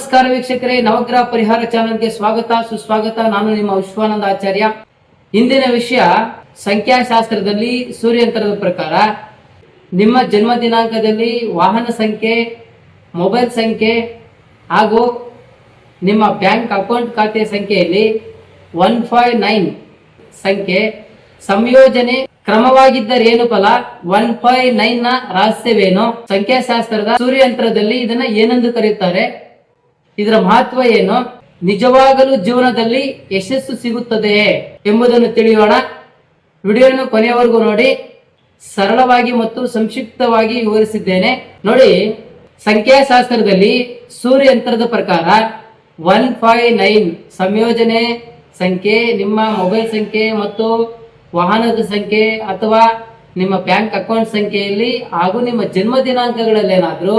ನಮಸ್ಕಾರ ವೀಕ್ಷಕರೇ, ನವಗ್ರಹ ಪರಿಹಾರ ಚಾನೆಲ್ಗೆ ಸ್ವಾಗತ ಸುಸ್ವಾಗತ. ನಾನು ನಿಮ್ಮ ವಿಶ್ವಾನಂದ ಆಚಾರ್ಯ. ಇಂದಿನ ವಿಷಯ ಸಂಖ್ಯಾಶಾಸ್ತ್ರದಲ್ಲಿ ಸೂರ್ಯಂತರದ ಪ್ರಕಾರ ನಿಮ್ಮ ಜನ್ಮ ದಿನಾಂಕದಲ್ಲಿ ವಾಹನ ಸಂಖ್ಯೆ, ಮೊಬೈಲ್ ಸಂಖ್ಯೆ ಹಾಗೂ ನಿಮ್ಮ ಬ್ಯಾಂಕ್ ಅಕೌಂಟ್ ಖಾತೆ ಸಂಖ್ಯೆಯಲ್ಲಿ 159 ಸಂಖ್ಯೆ ಸಂಯೋಜನೆ ಕ್ರಮವಾಗಿದ್ದರೇನು ಫಲ, 159 ನ ರಹಸ್ಯವೇನು, ಸಂಖ್ಯಾಶಾಸ್ತ್ರದ ಸೂರ್ಯಂತ್ರದಲ್ಲಿ ಇದನ್ನ ಏನೆಂದು ಕರೆಯುತ್ತಾರೆ, ಇದರ ಮಹತ್ವ ಏನು, ನಿಜವಾಗಲೂ ಜೀವನದಲ್ಲಿ ಯಶಸ್ಸು ಸಿಗುತ್ತದೆಯೇ ಎಂಬುದನ್ನು ತಿಳಿಯೋಣ. ವಿಡಿಯೋನ ಕೊನೆಯವರೆಗೂ ನೋಡಿ. ಸರಳವಾಗಿ ಮತ್ತು ಸಂಕ್ಷಿಪ್ತವಾಗಿ ವಿವರಿಸಿದ್ದೇನೆ ನೋಡಿ. ಸಂಖ್ಯಾಶಾಸ್ತ್ರದಲ್ಲಿ ಸೂರ್ಯಂತ್ರದ ಪ್ರಕಾರ 159 ಸಂಯೋಜನೆ ಸಂಖ್ಯೆ ನಿಮ್ಮ ಮೊಬೈಲ್ ಸಂಖ್ಯೆ ಮತ್ತು ವಾಹನದ ಸಂಖ್ಯೆ ಅಥವಾ ನಿಮ್ಮ ಬ್ಯಾಂಕ್ ಅಕೌಂಟ್ ಸಂಖ್ಯೆಯಲ್ಲಿ ಹಾಗೂ ನಿಮ್ಮ ಜನ್ಮ ದಿನಾಂಕಗಳಲ್ಲಿ ಏನಾದರೂ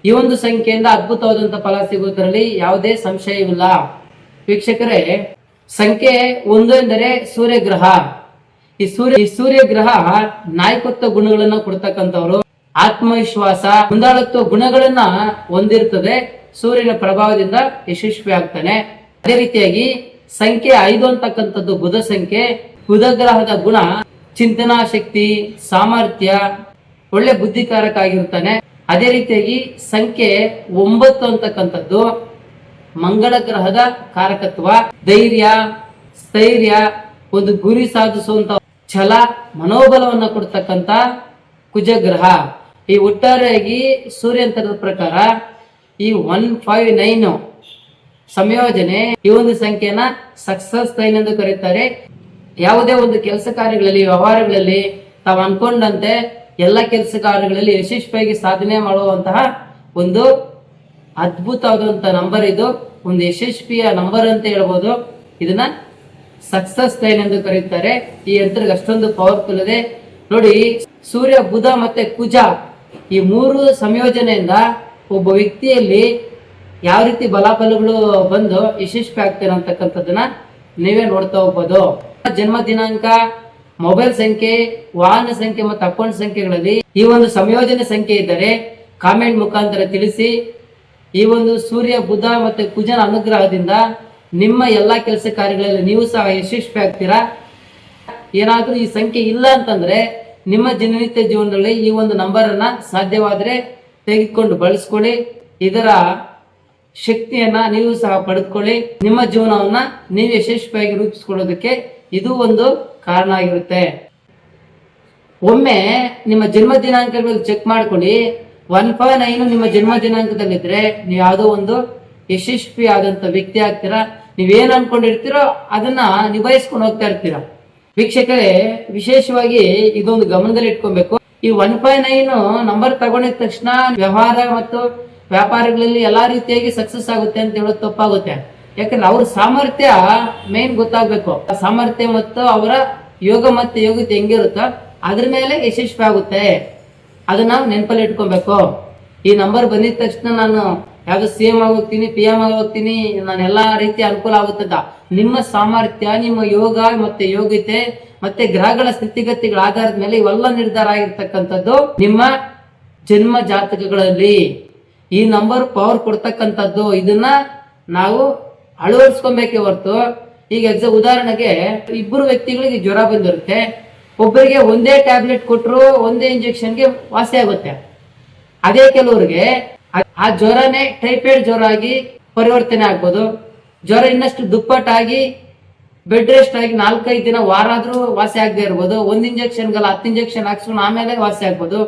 ಈ ಒಂದು ಸಂಖ್ಯೆಯಿಂದ ಅದ್ಭುತವಾದಂತಹ ಫಲ ಸಿಗುವುದರಲ್ಲಿ ಯಾವುದೇ ಸಂಶಯವಿಲ್ಲ. ವೀಕ್ಷಕರೇ, ಸಂಖ್ಯೆ 1 ಎಂದರೆ ಸೂರ್ಯಗ್ರಹ. ಈ ಸೂರ್ಯಗ್ರಹ ನಾಯಕತ್ವ ಗುಣಗಳನ್ನ ಕೊಡ್ತಕ್ಕಂಥವ್ರು, ಆತ್ಮವಿಶ್ವಾಸ, ಮುಂದಾಳತ್ವ ಗುಣಗಳನ್ನ ಹೊಂದಿರ್ತದೆ. ಸೂರ್ಯನ ಪ್ರಭಾವದಿಂದ ಯಶಸ್ವಿ ಆಗ್ತಾನೆ. ಅದೇ ರೀತಿಯಾಗಿ ಸಂಖ್ಯೆ 5 ಅಂತಕ್ಕಂಥದ್ದು ಬುಧ ಸಂಖ್ಯೆ. ಬುಧ ಗ್ರಹದ ಗುಣ ಚಿಂತನಾ ಶಕ್ತಿ, ಸಾಮರ್ಥ್ಯ, ಒಳ್ಳೆ ಬುದ್ಧಿಕಾರಕ ಆಗಿರ್ತಾನೆ. ಅದೇ ರೀತಿಯಾಗಿ ಸಂಖ್ಯೆ 9 ಅಂತಕ್ಕಂಥದ್ದು ಮಂಗಳ ಗ್ರಹದ ಕಾರಕತ್ವ, ಧೈರ್ಯ, ಸ್ಥೈರ್ಯ, ಒಂದು ಗುರಿ ಸಾಧಿಸುವಂತ ಛಲ, ಮನೋಬಲವನ್ನ ಕೊಡ್ತಕ್ಕಂಥ ಕುಜಗ್ರಹ. ಈ ಒಟ್ಟಾರೆಯಾಗಿ ಸೂರ್ಯಂತರದ ಪ್ರಕಾರ ಈ 159 ಸಂಯೋಜನೆ ಈ ಒಂದು ಸಂಖ್ಯೆನ ಸಕ್ಸಸ್ ಲೈನ್ ಎಂದು ಕರೀತಾರೆ. ಯಾವುದೇ ಒಂದು ಕೆಲಸ ಕಾರ್ಯಗಳಲ್ಲಿ, ವ್ಯವಹಾರಗಳಲ್ಲಿ ತಾವು ಅನ್ಕೊಂಡಂತೆ ಎಲ್ಲ ಕೆಲಸ ಕಾರ್ಯಗಳಲ್ಲಿ ಯಶಸ್ವಿಯಾಗಿ ಸಾಧನೆ ಮಾಡುವಂತಹ ಒಂದು ಅದ್ಭುತವಾದಂತಹ ನಂಬರ್ ಇದು. ಒಂದು ಯಶಸ್ವಿಯ ನಂಬರ್ ಅಂತ ಹೇಳ್ಬೋದು. ಇದನ್ನ ಸಕ್ಸಸ್ ಲೈನ್ ಎಂದು ಕರೀತಾರೆ. ಈ ಯಂತ್ರಕ್ಕೆ ಅಷ್ಟೊಂದು ಪವರ್ಫುಲ್ ಇದೆ ನೋಡಿ. ಸೂರ್ಯ, ಬುಧ ಮತ್ತೆ ಕುಜ ಈ 3 ಸಂಯೋಜನೆಯಿಂದ ಒಬ್ಬ ವ್ಯಕ್ತಿಯಲ್ಲಿ ಯಾವ ರೀತಿ ಬಲಾಫಲಗಳು ಬಂದು ಯಶಸ್ವಿ ಆಗ್ತಾರೆ ಅಂತಕ್ಕಂಥದ್ದನ್ನ ನೀವೇ ನೋಡ್ತಾ ಹೋಗ್ಬೋದು. ಜನ್ಮ ದಿನಾಂಕ, ಮೊಬೈಲ್ ಸಂಖ್ಯೆ, ವಾಹನ ಸಂಖ್ಯೆ ಮತ್ತು ಅಕೌಂಟ್ ಸಂಖ್ಯೆಗಳಲ್ಲಿ ಈ ಒಂದು ಸಂಯೋಜನೆ ಸಂಖ್ಯೆ ಇದ್ದರೆ ಕಾಮೆಂಟ್ ಮುಖಾಂತರ ತಿಳಿಸಿ. ಈ ಒಂದು ಸೂರ್ಯ, ಬುಧ ಮತ್ತೆ ಕುಜನ ಅನುಗ್ರಹದಿಂದ ನಿಮ್ಮ ಎಲ್ಲಾ ಕೆಲಸ ಕಾರ್ಯಗಳಲ್ಲಿ ನೀವು ಸಹ ಯಶಸ್ವಿ ಆಗ್ತೀರಾ. ಏನಾದ್ರೂ ಈ ಸಂಖ್ಯೆ ಇಲ್ಲ ಅಂತಂದ್ರೆ ನಿಮ್ಮ ದಿನನಿತ್ಯ ಜೀವನದಲ್ಲಿ ಈ ಒಂದು ನಂಬರ್ ಅನ್ನ ಸಾಧ್ಯವಾದ್ರೆ ತೆಗೆದುಕೊಂಡು ಬಳಸ್ಕೊಳ್ಳಿ. ಇದರ ಶಕ್ತಿಯನ್ನ ನೀವು ಸಹ ಪಡೆದುಕೊಳ್ಳಿ. ನಿಮ್ಮ ಜೀವನವನ್ನ ನೀವು ಯಶಸ್ವಿಯಾಗಿ ರೂಪಿಸಿಕೊಳ್ಳೋದಕ್ಕೆ ಇದು ಒಂದು ಕಾರಣ ಆಗಿರುತ್ತೆ. ಒಮ್ಮೆ ನಿಮ್ಮ ಜನ್ಮ ದಿನಾಂಕಗಳಲ್ಲಿ ಚೆಕ್ ಮಾಡ್ಕೊಳ್ಳಿ. 159 ನಿಮ್ಮ ಜನ್ಮ ದಿನಾಂಕದಲ್ಲಿದ್ರೆ ನೀವು ಯಾವುದೋ ಒಂದು ಯಶಸ್ವಿ ಆದಂತ ವ್ಯಕ್ತಿ ಆಗ್ತೀರಾ. ನೀವೇನ್ ಅನ್ಕೊಂಡಿರ್ತೀರೋ ಅದನ್ನ ನಿಭಾಯಿಸ್ಕೊಂಡು ಹೋಗ್ತಾ ಇರ್ತೀರಾ. ವೀಕ್ಷಕರೇ, ವಿಶೇಷವಾಗಿ ಇದೊಂದು ಗಮನದಲ್ಲಿ ಇಟ್ಕೊಬೇಕು. ಈ 159 ನಂಬರ್ ತಗೊಂಡಿದ ತಕ್ಷಣ ವ್ಯವಹಾರ ಮತ್ತು ವ್ಯಾಪಾರಗಳಲ್ಲಿ ಎಲ್ಲಾ ರೀತಿಯಾಗಿ ಸಕ್ಸಸ್ ಆಗುತ್ತೆ ಅಂತ ಹೇಳೋದು ತಪ್ಪಾಗುತ್ತೆ. ಯಾಕಂದ್ರೆ ಅವ್ರ ಸಾಮರ್ಥ್ಯ ಮೇನ್ ಗೊತ್ತಾಗ್ಬೇಕು. ಸಾಮರ್ಥ್ಯ ಮತ್ತು ಅವರ ಯೋಗ ಮತ್ತು ಯೋಗ್ಯತೆ ಹೆಂಗಿರುತ್ತೋ ಅದ್ರ ಮೇಲೆ ಯಶಸ್ವಿ ಆಗುತ್ತೆ. ಅದನ್ನ ನಾವು ನೆನಪಲ್ಲಿ ಇಟ್ಕೊಬೇಕು. ಈ ನಂಬರ್ ಬಂದಿದ ತಕ್ಷಣ ನಾನು ಯಾವ್ದು CM ಆಗೋಗ್ತೀನಿ, PM ಆಗೋಗ್ತೀನಿ, ನಾನು ಎಲ್ಲಾ ರೀತಿ ಅನುಕೂಲ ಆಗುತ್ತದ. ನಿಮ್ಮ ಸಾಮರ್ಥ್ಯ, ನಿಮ್ಮ ಯೋಗ ಮತ್ತೆ ಯೋಗ್ಯತೆ ಮತ್ತೆ ಗ್ರಹಗಳ ಸ್ಥಿತಿಗತಿಗಳ ಆಧಾರದ ಮೇಲೆ ಇವೆಲ್ಲ ನಿರ್ಧಾರ ಆಗಿರ್ತಕ್ಕಂಥದ್ದು ನಿಮ್ಮ ಜನ್ಮ ಜಾತಕಗಳಲ್ಲಿ. ಈ ನಂಬರ್ ಪವರ್ ಕೊಡ್ತಕ್ಕಂಥದ್ದು. ಇದನ್ನ ನಾವು ಅಳವಡಿಸ್ಕೊಬೇಕೆ ಹೊರತು, ಈಗ ಉದಾಹರಣೆಗೆ ಇಬ್ಬರು ವ್ಯಕ್ತಿಗಳಿಗೆ ಜ್ವರ ಬಂದಿರುತ್ತೆ. ಒಬ್ಬರಿಗೆ ಒಂದೇ ಟ್ಯಾಬ್ಲೆಟ್ ಕೊಟ್ಟರು, ಒಂದೇ ಇಂಜೆಕ್ಷನ್ಗೆ ವಾಸಿ ಆಗುತ್ತೆ. ಅದೇ ಕೆಲವರಿಗೆ ಆ ಜ್ವರನೇ ಟೈಫಾಯ್ಡ್ ಜ್ವರ ಆಗಿ ಪರಿವರ್ತನೆ ಆಗ್ಬೋದು. ಜ್ವರ ಇನ್ನಷ್ಟು ದುಪ್ಪಟ್ಟಾಗಿ ಬೆಡ್ ರೆಸ್ಟ್ ಆಗಿ 4-5 ದಿನ, ವಾರ ಆದ್ರೂ ವಾಸಿ ಆಗದೆ ಇರ್ಬೋದು. 1 ಇಂಜೆಕ್ಷನ್ಗಲ್ಲ 10 ಇಂಜೆಕ್ಷನ್ ಹಾಕ್ಸ್ಕೊಂಡು ಆಮೇಲೆ ವಾಸಿ ಆಗ್ಬೋದು.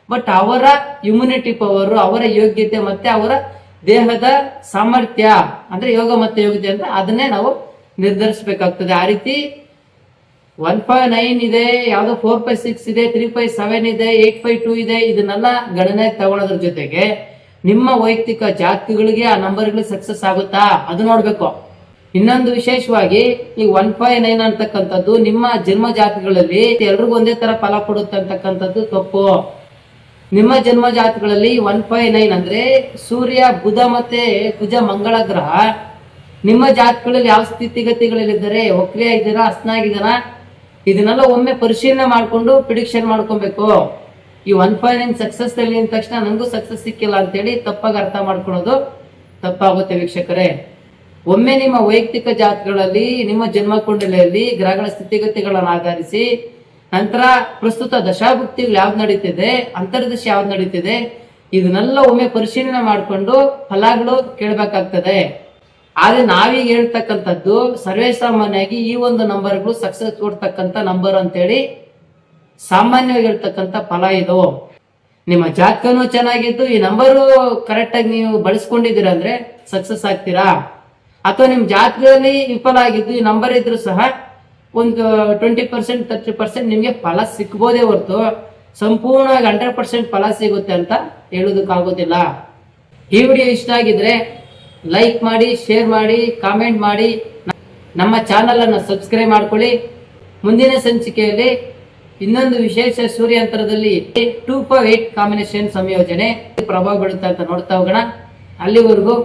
ಬಟ್ ಅವರ ಇಮ್ಯುನಿಟಿ ಪವರ್, ಅವರ ಯೋಗ್ಯತೆ ಮತ್ತೆ ಅವರ ದೇಹದ ಸಾಮರ್ಥ್ಯ ಅಂದ್ರೆ ಯೋಗ ಮತ್ತೆ ಯೋಗ್ಯತೆ ಅಂತ ಅದನ್ನೇ ನಾವು ನಿರ್ಧರಿಸಬೇಕಾಗ್ತದೆ. ಆ ರೀತಿ 159 ಇದೆ, ಯಾವ್ದೋ 456 ಇದೆ, 357 ಇದೆ, 852 ಇದೆ. ಇದನ್ನೆಲ್ಲ ಗಣನೆ ತಗೊಳೋದ್ರ ಜೊತೆಗೆ ನಿಮ್ಮ ವೈಯಕ್ತಿಕ ಜಾತಕಗಳಿಗೆ ಆ ನಂಬರ್ಗಳು ಸಕ್ಸಸ್ ಆಗುತ್ತಾ ಅದು ನೋಡ್ಬೇಕು. ಇನ್ನೊಂದು ವಿಶೇಷವಾಗಿ ಈ 159 ಅಂತಕ್ಕಂಥದ್ದು ನಿಮ್ಮ ಜನ್ಮ ಜಾತಕಗಳಲ್ಲಿ ಎಲ್ರಿಗೂ ಒಂದೇ ತರ ಫಲ ಕೊಡುತ್ತೆ ಅಂತಕ್ಕಂಥದ್ದು ತಪ್ಪು. ನಿಮ್ಮ ಜನ್ಮ ಜಾತಕಗಳಲ್ಲಿ 159 ಅಂದ್ರೆ ಸೂರ್ಯ, ಬುಧ ಮತ್ತೆ ಕುಜ ಮಂಗಳ ಗ್ರಹ ನಿಮ್ಮ ಜಾತಕಗಳಲ್ಲಿ ಯಾವ ಸ್ಥಿತಿಗತಿಗಳಲ್ಲಿದ್ದಾರೆ, ವಕ್ರಿಯ ಇದ್ದೀರಾ, ಹಸ್ನಾಗಿದ್ದಾರಾ, ಇದನ್ನೆಲ್ಲ ಒಮ್ಮೆ ಪರಿಶೀಲನೆ ಮಾಡ್ಕೊಂಡು ಪ್ರಿಡಿಕ್ಷನ್ ಮಾಡ್ಕೊಬೇಕು. ಈ 159 ಸಕ್ಸಸ್ ಅಲ್ಲಿ ತಕ್ಷಣ ನನಗೂ ಸಕ್ಸಸ್ ಸಿಕ್ಕಿಲ್ಲ ಅಂತೇಳಿ ತಪ್ಪಾಗಿ ಅರ್ಥ ಮಾಡ್ಕೊಳ್ಳೋದು ತಪ್ಪಾಗುತ್ತೆ ವೀಕ್ಷಕರೇ. ಒಮ್ಮೆ ನಿಮ್ಮ ವೈಯಕ್ತಿಕ ಜಾತಕಗಳಲ್ಲಿ ನಿಮ್ಮ ಜನ್ಮ ಕುಂಡಲಿಯಲ್ಲಿ ಗ್ರಹಗಳ ಸ್ಥಿತಿಗತಿಗಳನ್ನು ಆಧರಿಸಿ ನಂತರ ಪ್ರಸ್ತುತ ದಶಾಭುಕ್ತಿಗಳು ಯಾವ್ದು ನಡೀತಿದೆ, ಅಂತರ್ದಶೆ ಯಾವ್ದು ನಡೀತಿದೆ, ಇದನ್ನೆಲ್ಲ ಒಮ್ಮೆ ಪರಿಶೀಲನೆ ಮಾಡಿಕೊಂಡು ಫಲಗಳು ಕೇಳಬೇಕಾಗ್ತದೆ. ಆದ್ರೆ ನಾವೀಗ ಹೇಳ್ತಕ್ಕಂಥದ್ದು ಸರ್ವೇ ಸಾಮಾನ್ಯವಾಗಿ ಈ ಒಂದು ನಂಬರ್ಗಳು ಸಕ್ಸಸ್ ಕೊಡ್ತಕ್ಕಂಥ ನಂಬರ್ ಅಂತೇಳಿ ಸಾಮಾನ್ಯವಾಗಿ ಹೇಳ್ತಕ್ಕಂಥ ಫಲ ಇದು. ನಿಮ್ಮ ಜಾತಕನೂ ಚೆನ್ನಾಗಿದ್ದು ಈ ನಂಬರು ಕರೆಕ್ಟಾಗಿ ನೀವು ಬಳಸ್ಕೊಂಡಿದ್ದೀರ ಅಂದ್ರೆ ಸಕ್ಸಸ್ ಆಗ್ತೀರಾ. ಅಥವಾ ನಿಮ್ಮ ಜಾತಕದಲ್ಲಿ ವಿಫಲ ಆಗಿದ್ದು ಈ ನಂಬರ್ ಇದ್ರೂ ಸಹ ಒಂದು 20% 30% ನಿಮಗೆ ಫಲ ಸಿಕ್ಬೋದೇ ಹೊರತು ಸಂಪೂರ್ಣವಾಗಿ 100% ಫಲ ಸಿಗುತ್ತೆ ಅಂತ ಹೇಳೋದಕ್ಕಾಗೋದಿಲ್ಲ. ಈ ವಿಡಿಯೋ ಇಷ್ಟ ಆಗಿದ್ರೆ ಲೈಕ್ ಮಾಡಿ, ಶೇರ್ ಮಾಡಿ, ಕಾಮೆಂಟ್ ಮಾಡಿ, ನಮ್ಮ ಚಾನಲ್ ಅನ್ನು ಸಬ್ಸ್ಕ್ರೈಬ್ ಮಾಡ್ಕೊಳ್ಳಿ. ಮುಂದಿನ ಸಂಚಿಕೆಯಲ್ಲಿ ಇನ್ನೊಂದು ವಿಶೇಷ ಸೂರ್ಯಾಂತರದಲ್ಲಿ 2/8 ಕಾಂಬಿನೇಷನ್ ಸಂಯೋಜನೆ ಪ್ರಭಾವ ಬೀಳುತ್ತೆ ಅಂತ ನೋಡ್ತಾ ಹೋಗೋಣ. ಅಲ್ಲಿವರೆಗೂ